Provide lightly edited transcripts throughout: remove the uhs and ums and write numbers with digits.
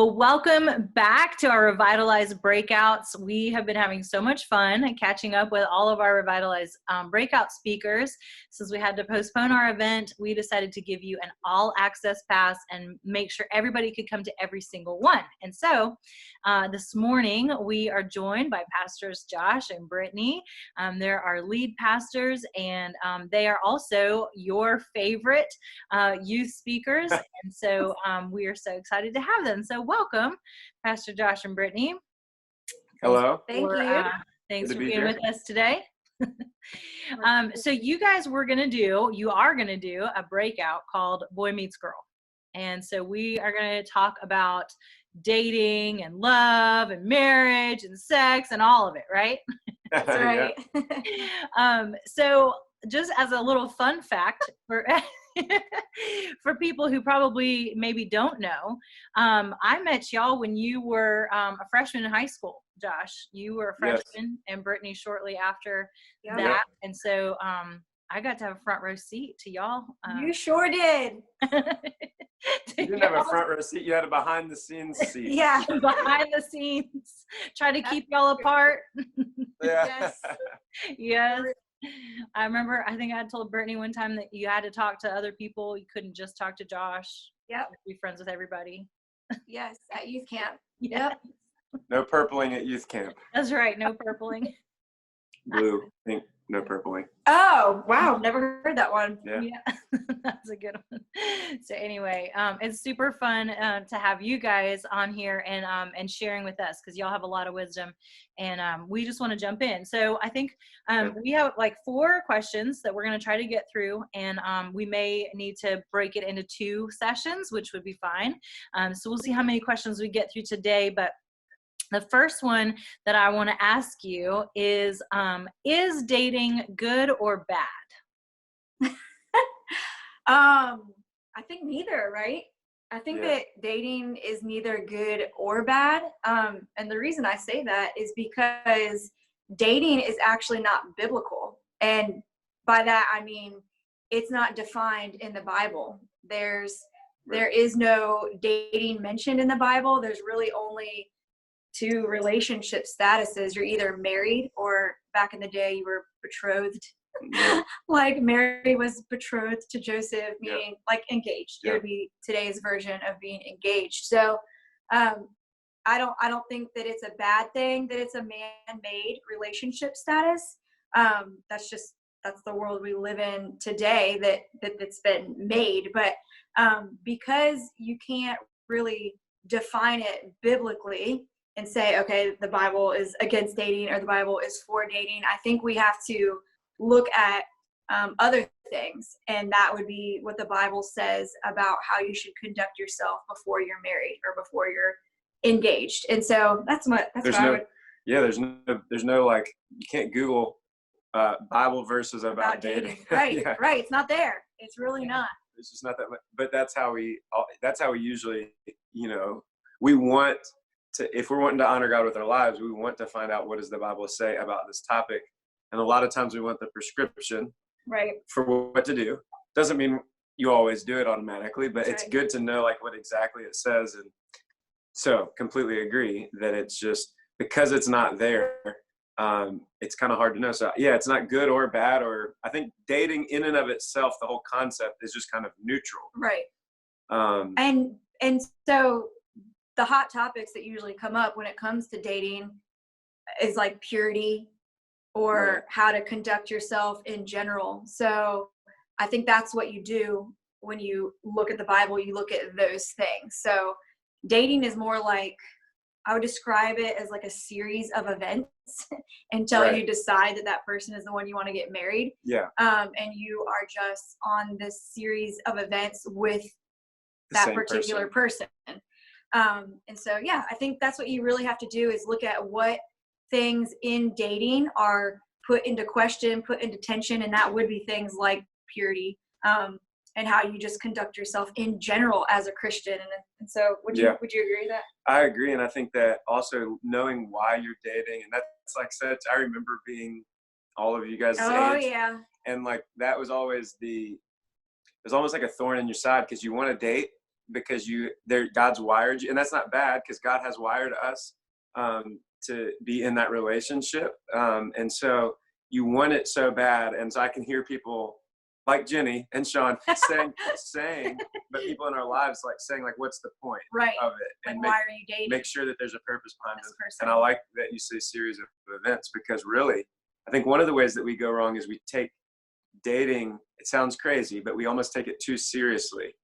Well, welcome back to our RVTLZ Breakouts. We have been having so much fun catching up with all of our RVTLZ breakout speakers. Since we had to postpone our event, we decided to give you an all-access pass and make sure everybody could come to every single one. And so this morning, we are joined by Pastors Josh and Brittney. They're our lead pastors, and they are also your favorite youth speakers. And so we are so excited to have them. So welcome, Pastor Josh and Brittney. Hello. Thanks for being with us today. So you guys you are going to do a breakout called Boy Meets Girl. And so we are going to talk about dating and love and marriage and sex and all of it, right? That's right. So just as a little fun fact for people who probably maybe don't know, I met y'all when you were a freshman in high school. Josh, you were a freshman, and Brittney shortly after that. And so I got to have a front row seat to y'all. You sure did. You didn't have a front row seat. You had a behind the scenes seat. Yeah, behind the scenes. Try to keep y'all apart. Yeah. Yes. I remember, I think I told Brittney one time that you had to talk to other people. You couldn't just talk to Josh. Yep. Be friends with everybody. Yes, at youth camp. Yep. No purpling at youth camp. That's right. No purpling. Blue, pink, no purpling. Oh, wow. Never heard that one. Yeah. That's a good one. So anyway, it's super fun to have you guys on here and sharing with us, because y'all have a lot of wisdom, and we just want to jump in. So I think we have like 4 questions that we're going to try to get through, and we may need to break it into 2 sessions, which would be fine. So we'll see how many questions we get through today, but the first one that I want to ask you is dating good or bad? I think neither, right? I think that dating is neither good or bad. And the reason I say that is because dating is actually not biblical. And by that, I mean, it's not defined in the Bible. There is no dating mentioned in the Bible. There's really only 2 relationship statuses. You're either married, or back in the day you were betrothed. Like Mary was betrothed to Joseph, meaning like engaged. It would be today's version of being engaged. So I don't think that it's a bad thing that it's a man-made relationship status. That's the world we live in today that's been made. But because you can't really define it biblically and say, okay, the Bible is against dating or the Bible is for dating, I think we have to look at other things, and that would be what the Bible says about how you should conduct yourself before you're married or before you're engaged. And so that's what I would. Yeah, there's no like, you can't Google Bible verses about dating. Right, right. It's not there. It's really not. It's just not that much. But that's how we usually, we want to, if we're wanting to honor God with our lives, we want to find out what does the Bible say about this topic. And a lot of times we want the prescription for what to do. Doesn't mean you always do it automatically, but it's good to know like what exactly it says. And so completely agree that it's just because it's not there, it's kind of hard to know. So yeah, it's not good or bad, or I think dating in and of itself, the whole concept is just kind of neutral. Right. And so the hot topics that usually come up when it comes to dating is like purity, or how to conduct yourself in general. So I think that's what you do when you look at the Bible, you look at those things. So dating is more like, I would describe it as like a series of events until you decide that person is the one you want to get married. Yeah. And you are just on this series of events with that particular person. And so, yeah, I think that's what you really have to do, is look at what things in dating are put into question, put into tension, and that would be things like purity, and how you just conduct yourself in general as a Christian. And so would you agree with that? I agree. And I think that also knowing why you're dating, and that's like such, I remember being all of you guys' age. Oh, yeah. And like, that was always it was almost like a thorn in your side, because you want to date, because God's wired you, and that's not bad because God has wired us to be in that relationship. And so you want it so bad. And so I can hear people like Jenny and Sean saying, but people in our lives like saying, like, what's the point of it? Like, and why are you dating? Make sure that there's a purpose behind this it. person. And I like that you say series of events, because really, I think one of the ways that we go wrong is we take dating, it sounds crazy, but we almost take it too seriously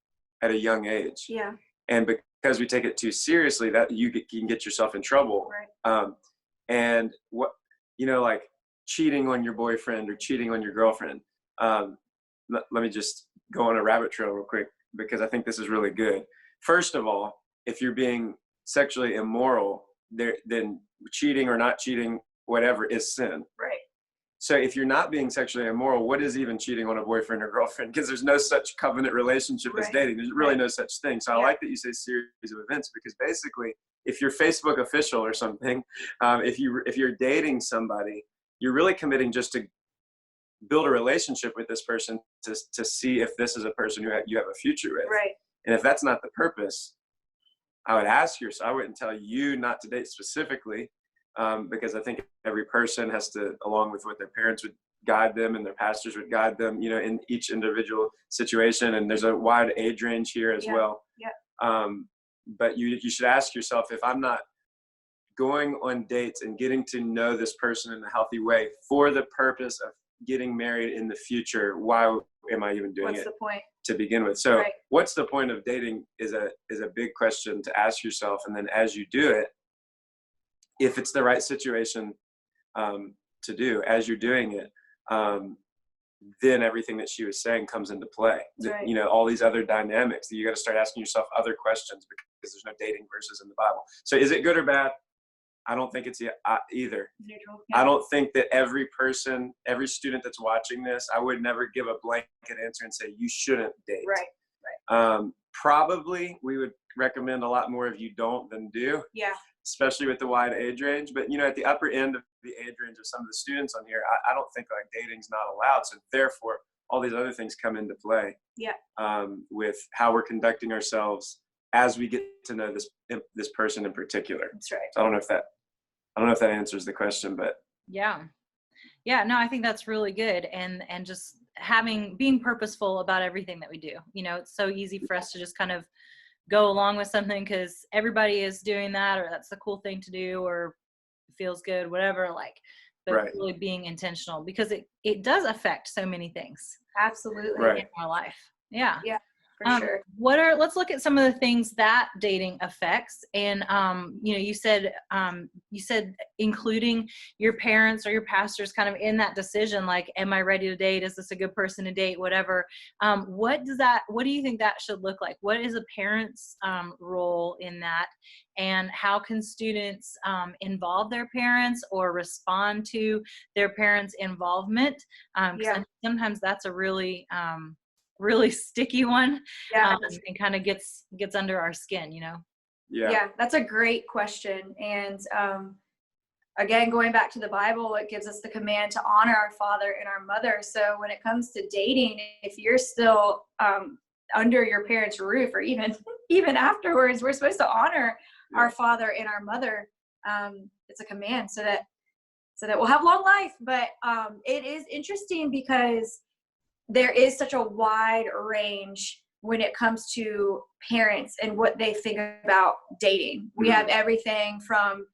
at a young age. Yeah. And because we take it too seriously, that you can get yourself in trouble. Right. And what, like cheating on your boyfriend or cheating on your girlfriend. Let me just go on a rabbit trail real quick, because I think this is really good. First of all, if you're being sexually immoral, then cheating or not cheating, whatever, is sin. Right. So if you're not being sexually immoral, what is even cheating on a boyfriend or girlfriend? Because there's no such covenant relationship as dating. There's really no such thing. So I like that you say series of events, because basically, if you're Facebook official or something, if you're dating somebody, you're really committing just to build a relationship with this person to see if this is a person who you have a future with. Right. And if that's not the purpose, I would ask yourself, I wouldn't tell you not to date specifically, because I think every person has to, along with what their parents would guide them and their pastors would guide them, in each individual situation. And there's a wide age range here as well. Yeah. But you should ask yourself, if I'm not going on dates and getting to know this person in a healthy way for the purpose of getting married in the future, why am I even doing it? What's the point to begin with? So what's the point of dating is a big question to ask yourself. And then as you do it, if it's the right situation to do as you're doing it, then everything that she was saying comes into play. Right. All these other dynamics, that you got to start asking yourself other questions, because there's no dating verses in the Bible. So is it good or bad? I don't think it's either. Neutral. I don't think that every student that's watching this, I would never give a blanket answer and say you shouldn't date. Right. Probably we would recommend a lot more if you don't than do. Yeah. Especially with the wide age range. But at the upper end of the age range of some of the students on here, I don't think like dating's not allowed. So therefore, all these other things come into play. Yeah. With how we're conducting ourselves as we get to know this person in particular. That's right. So I don't know if that answers the question, but yeah, no, I think that's really good. And just being purposeful about everything that we do. It's so easy for us to just kind of go along with something because everybody is doing that, or that's the cool thing to do, or feels good, whatever, but really being intentional, because it does affect so many things. Absolutely. In our life. Yeah. Yeah. For sure. Let's look at some of the things that dating affects. And, you said including your parents or your pastors kind of in that decision, like, am I ready to date? Is this a good person to date? Whatever. What do you think that should look like? What is a parent's role in that? And how can students involve their parents or respond to their parents' involvement? Sometimes that's a really sticky one. And kind of gets under our skin, Yeah, that's a great question. And again, going back to the Bible, it gives us the command to honor our father and our mother. So when it comes to dating, if you're still under your parents' roof, or even afterwards, we're supposed to honor our father and our mother. It's a command so that we'll have long life. But it is interesting because there is such a wide range when it comes to parents and what they think about dating. We have everything from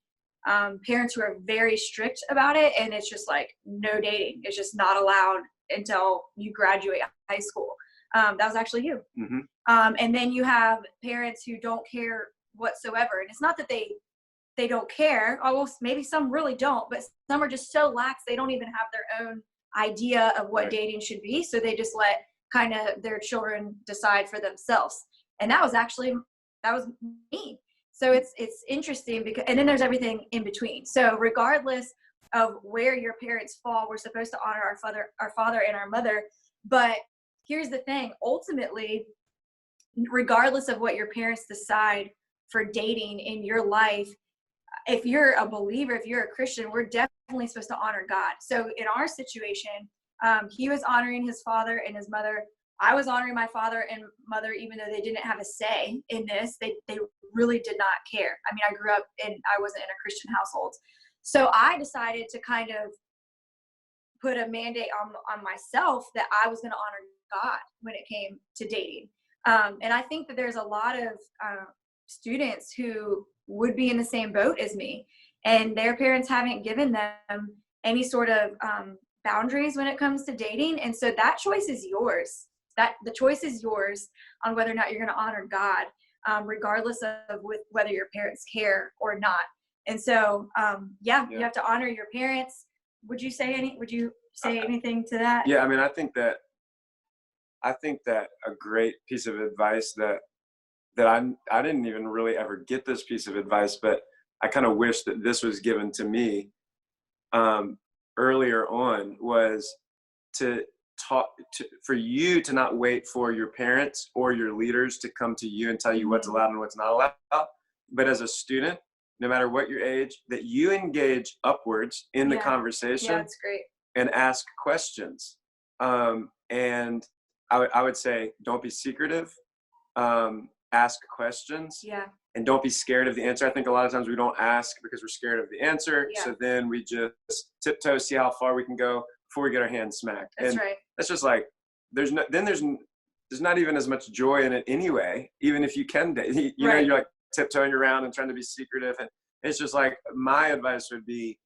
parents who are very strict about it, and it's just like no dating. It's just not allowed until you graduate high school. That was actually you. Mm-hmm. And then you have parents who don't care whatsoever. And it's not that they don't care. Oh, maybe some really don't, but some are just so lax they don't even have their own idea of what dating should be, so they just let kind of their children decide for themselves. And that was me. So it's interesting because, and then there's everything in between. So regardless of where your parents fall, we're supposed to honor our father and our mother. But here's the thing, ultimately, regardless of what your parents decide for dating in your life, if you're a believer, if you're a Christian, we're definitely supposed to honor God. So in our situation, he was honoring his father and his mother. I was honoring my father and mother, even though they didn't have a say in this. They really did not care. I mean, I grew up and I wasn't in a Christian household. So I decided to kind of put a mandate on myself that I was going to honor God when it came to dating. And I think that there's a lot of students who would be in the same boat as me, and their parents haven't given them any sort of boundaries when it comes to dating. And so that choice is yours. The choice is yours on whether or not you're going to honor God, regardless of whether your parents care or not. And so, you have to honor your parents. Would you say anything to that? Yeah, I mean, I think that a great piece of advice that I didn't even really ever get this piece of advice, but I kind of wish that this was given to me earlier on, was for you to not wait for your parents or your leaders to come to you and tell you what's allowed and what's not allowed, but as a student, no matter what your age, that you engage upwards in the conversation. Yeah, that's great. And ask questions. And I would say, don't be secretive. Ask questions. Yeah. And don't be scared of the answer. I think a lot of times we don't ask because we're scared of the answer. Yeah. So then we just tiptoe, see how far we can go before we get our hands smacked. That's right. That's just like, there's not even as much joy in it anyway, even if you can, you know, you're like tiptoeing around and trying to be secretive. And it's just like, my advice would be,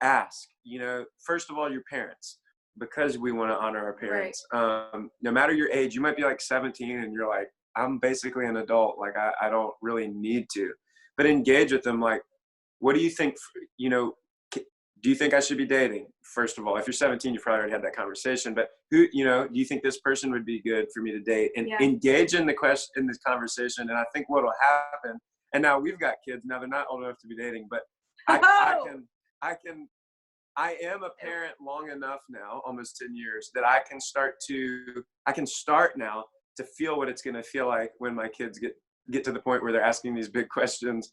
ask, you know, first of all, your parents, because we want to honor our parents. No matter your age, you might be like 17 and you're like, I'm basically an adult. Like, I don't really need to, but engage with them. Like, what do you think, you know, do you think I should be dating? First of all, if you're 17, you've probably already had that conversation, but who, you know, do you think this person would be good for me to date? And engage in this conversation. And I think what'll happen, and now we've got kids, now they're not old enough to be dating, but I am a parent long enough now, almost 10 years, that I can start now to feel what it's going to feel like when my kids get to the point where they're asking these big questions.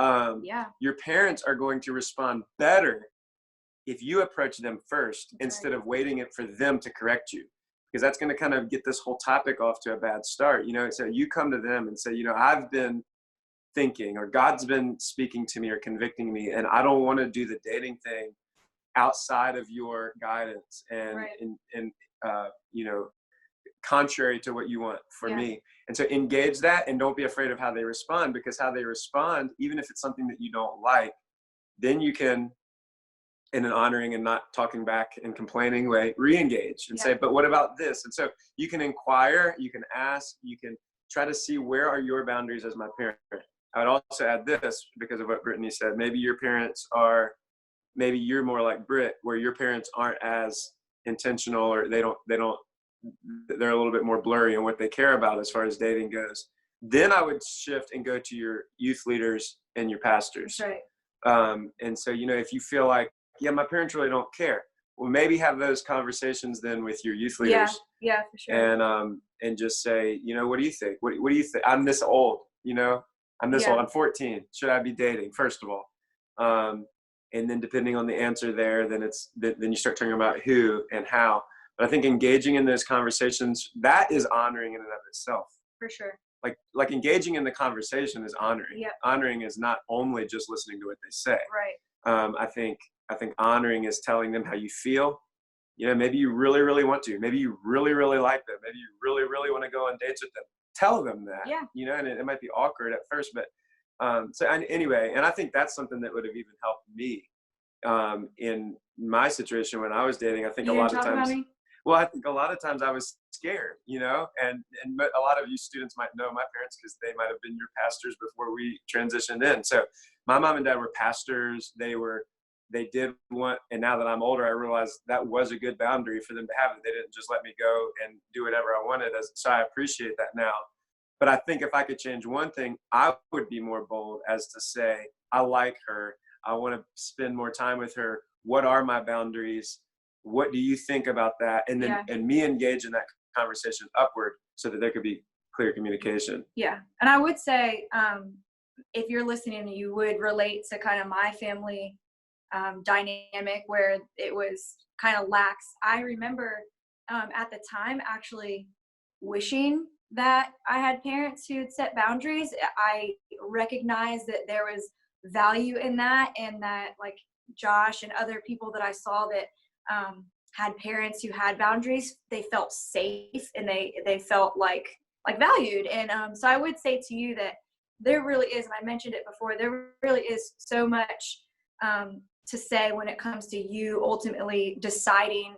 Your parents are going to respond better if you approach them first instead of waiting it for them to correct you, because that's going to kind of get this whole topic off to a bad start. You know, so you come to them and say, you know, I've been thinking, or God's been speaking to me or convicting me, and I don't want to do the dating thing outside of your guidance and you know, contrary to what you want for me. And so engage that, and don't be afraid of how they respond, because how they respond, even if it's something that you don't like, then you can, in an honoring and not talking back and complaining way, re-engage and say, but what about this? And so you can inquire, you can ask, you can try to see, where are your boundaries as my parent? I would also add this, because of what Brittany said, maybe your parents are, maybe you're more like Britt, where your parents aren't as intentional, or they're a little bit more blurry on what they care about as far as dating goes. Then I would shift and go to your youth leaders and your pastors. That's right. And so, you know, if you feel like, my parents really don't care, well, maybe have those conversations then with your youth leaders. Yeah, for sure. And just say, you know, what do you think? What do you think? I'm this old, you know, I'm this old. I'm 14. Should I be dating? First of all. And then depending on the answer there, then you start talking about who and how. But I think engaging in those conversations, that is honoring in and of itself. For sure. Like engaging in the conversation is honoring. Yeah. Honoring is not only just listening to what they say. Right. I think honoring is telling them how you feel. You know, maybe you really, really want to. Maybe you really, really like them. Maybe you really, really want to go on dates with them. Tell them that. Yeah. You know, and it might be awkward at first, but anyway, and I think that's something that would have even helped me in my situation when I was dating. I think a lot of times I was scared, you know, and a lot of you students might know my parents because they might have been your pastors before we transitioned in. So my mom and dad were pastors. They did want, and now that I'm older, I realized that was a good boundary for them to have. They didn't just let me go and do whatever I wanted. So I appreciate that now. But I think if I could change one thing, I would be more bold as to say, I like her. I want to spend more time with her. What are my boundaries? What do you think about that? And then, and me engage in that conversation upward so that there could be clear communication. Yeah. And I would say, if you're listening, you would relate to kind of my family dynamic where it was kind of lax. I remember at the time actually wishing that I had parents who had set boundaries. I recognized that there was value in that, and that like Josh and other people that I saw that had parents who had boundaries, they felt safe and they felt like valued. And so I would say to you that there really is, and I mentioned it before, there really is so much to say when it comes to you ultimately deciding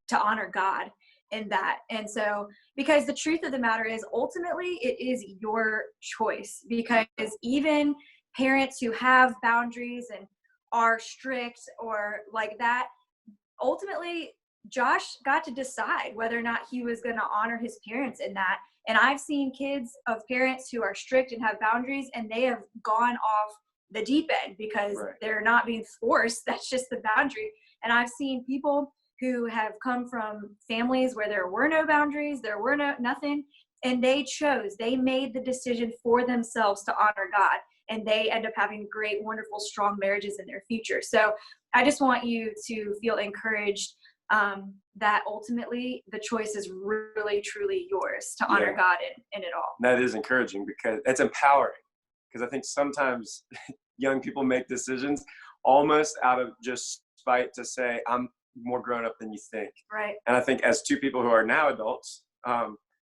to honor God in that. And so, because the truth of the matter is, ultimately it is your choice, because even parents who have boundaries and are strict or like that, ultimately Josh got to decide whether or not he was going to honor his parents in that. And I've seen kids of parents who are strict and have boundaries, and they have gone off the deep end because they're not being forced. That's just the boundary. And I've seen people who have come from families where there were no boundaries, there were nothing, and they made the decision for themselves to honor God, and they end up having great, wonderful, strong marriages in their future. So I just want you to feel encouraged that ultimately the choice is really, truly yours to honor God in it all. That is encouraging, because it's empowering. Because I think sometimes young people make decisions almost out of just spite to say, I'm more grown up than you think. Right. And I think as two people who are now adults, I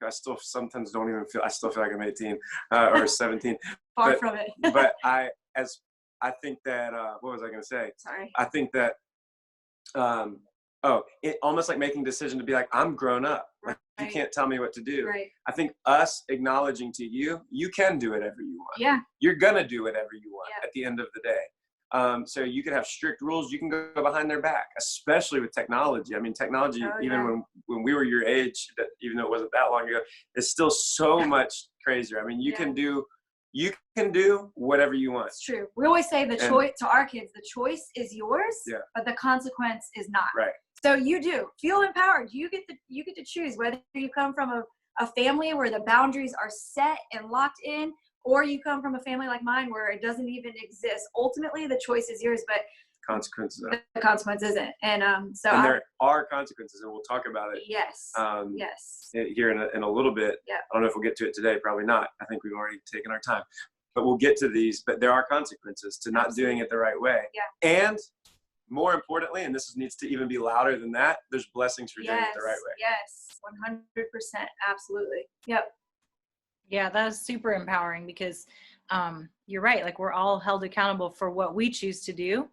still sometimes don't even feel, I still feel like I'm 18 or 17. Far from it. But I think that, what was I going to say? Sorry. I think that, it almost like making a decision to be like, I'm grown up. Like, you can't tell me what to do. Right. I think us acknowledging to you, you can do whatever you want. Yeah. You're going to do whatever you want at the end of the day. So you can have strict rules. You can go behind their back, especially with technology. I mean, technology, when we were your age, even though it wasn't that long ago, is still so much crazier. I mean, you can do whatever you want. It's true. We always say the choice to our kids, the choice is yours, but the consequence is not. Right. So you do feel empowered. You get to choose whether you come from a family where the boundaries are set and locked in, or you come from a family like mine where it doesn't even exist. Ultimately, the choice is yours, but consequences. The consequence isn't. And there are consequences, and we'll talk about it. Yes. Yes. Here in a little bit. Yeah. I don't know if we'll get to it today. Probably not. I think we've already taken our time. But we'll get to these. But there are consequences to not doing it the right way. Yeah. And more importantly, and this needs to even be louder than that, there's blessings for doing it the right way. Yes. 100%. Absolutely. Yep. Yeah, that is super empowering, because you're right. Like, we're all held accountable for what we choose to do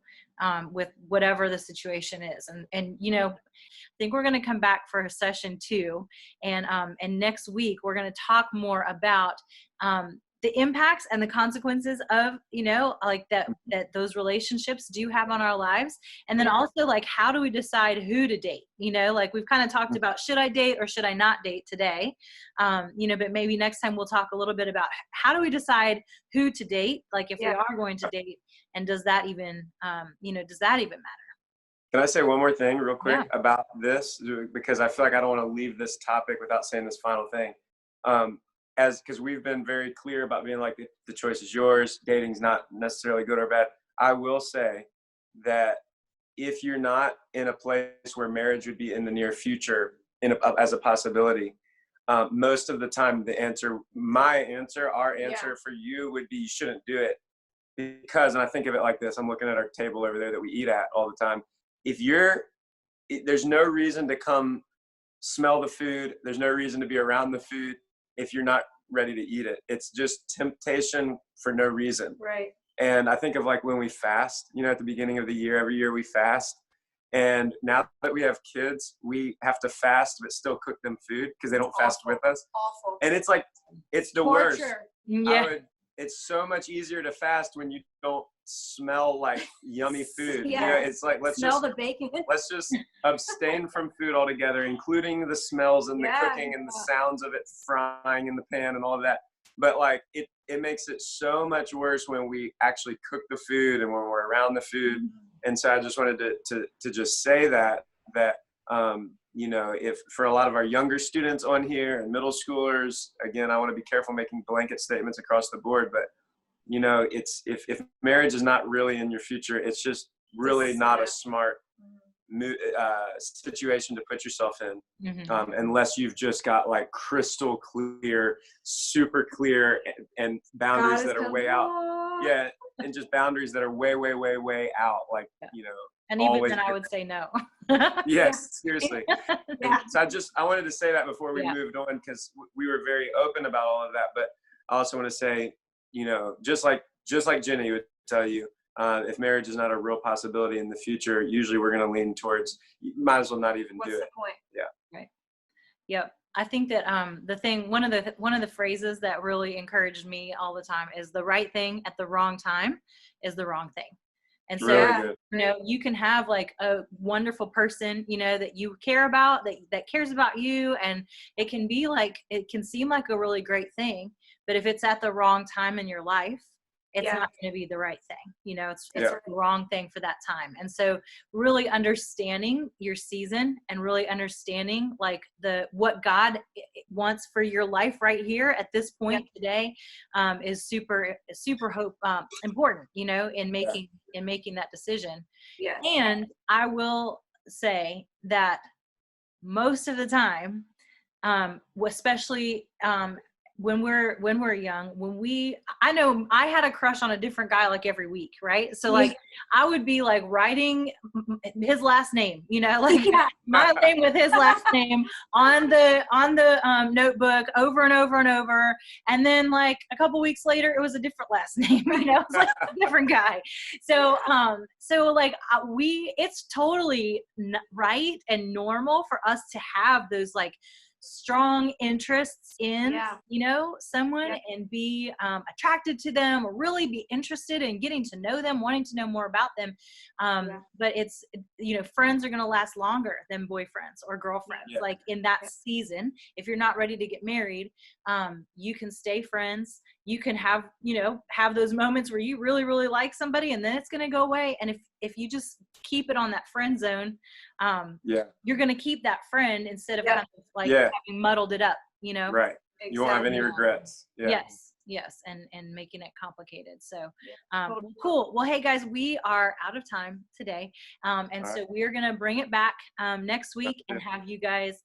with whatever the situation is. And you know, I think we're going to come back for a session 2. And next week, we're going to talk more about the impacts and the consequences of, you know, like that those relationships do have on our lives. And then also, like, how do we decide who to date? You know, like, we've kind of talked about, should I date or should I not date today? You know, but maybe next time we'll talk a little bit about how do we decide who to date? Like, if we are going to date, and does that even, does that even matter? Can I say one more thing real quick about this? Because I feel like I don't want to leave this topic without saying this final thing. Because we've been very clear about being like, the choice is yours. Dating's not necessarily good or bad. I will say that if you're not in a place where marriage would be in the near future as a possibility, most of the time our answer for you would be, you shouldn't do it. Because, and I think of it like this, I'm looking at our table over there that we eat at all the time. There's no reason to come smell the food. There's no reason to be around the food if you're not ready to eat it. It's just temptation for no reason. Right. And I think of like when we fast, you know, at the beginning of the year, every year we fast. And now that we have kids, we have to fast, but still cook them food because they don't fast with us. Awful. And it's like, it's the Torture. worst. Yeah. It's so much easier to fast when you don't smell like yummy food. Yeah. You know, it's like, let's smell the bacon. Let's just abstain from food altogether, including the smells and the cooking and the sounds of it frying in the pan and all of that. But like, it makes it so much worse when we actually cook the food and when we're around the food. And so I just wanted to just say that you know, if for a lot of our younger students on here and middle schoolers, again, I want to be careful making blanket statements across the board, but you know, it's if marriage is not really in your future, it's just really not a smart situation to put yourself in, Mm-hmm. unless you've just got like crystal clear, super clear, and boundaries that are way out. Yeah, and just boundaries that are way, way, way, way out. Like, And even always then, I would say no. Yes, seriously. Yeah. So I wanted to say that before we Yeah. moved on, because we were very open about all of that. But I also want to say, just like Jenny would tell you, if marriage is not a real possibility in the future, usually we're going to lean towards, you might as well not even What's do the it. point? Yeah. Right. Yep. I think that one of the phrases that really encouraged me all the time is the right thing at the wrong time is the wrong thing. And so, Really good. you can have like a wonderful person, that you care about, that cares about you. And it can be like, it can seem like a really great thing, but if it's at the wrong time in your life, it's not going to be the right thing. It's the wrong thing for that time. And so really understanding your season and really understanding like what God wants for your life right here at this point today is super important, in making that decision. Yes. And I will say that most of the time, especially when we're young, I know I had a crush on a different guy like every week, right? So like I would be like writing his last name, like my name with his last name on the notebook over and over and over, and then like a couple weeks later it was a different last name, it's like a different guy. So like it's totally right and normal for us to have those like strong interests in someone and be attracted to them, or really be interested in getting to know them, wanting to know more about them, but it's friends are going to last longer than boyfriends or girlfriends. Like in that season, if you're not ready to get married, you can stay friends. You can have those moments where you really, really like somebody, and then it's going to go away. And if you just keep it on that friend zone, you're going to keep that friend instead of kind of like having muddled it up, Right. You won't have any regrets. Yes. And making it complicated. So, cool. Well, hey guys, we are out of time today. So we're going to bring it back next week and have you guys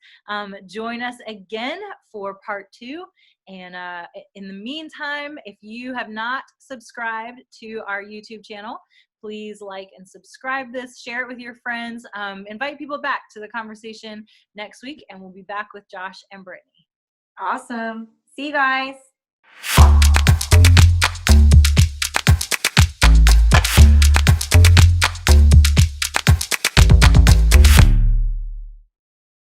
join us again for part 2. And in the meantime, if you have not subscribed to our YouTube channel, please like and subscribe this, share it with your friends, invite people back to the conversation next week, and we'll be back with Josh and Brittney. Awesome. See you guys.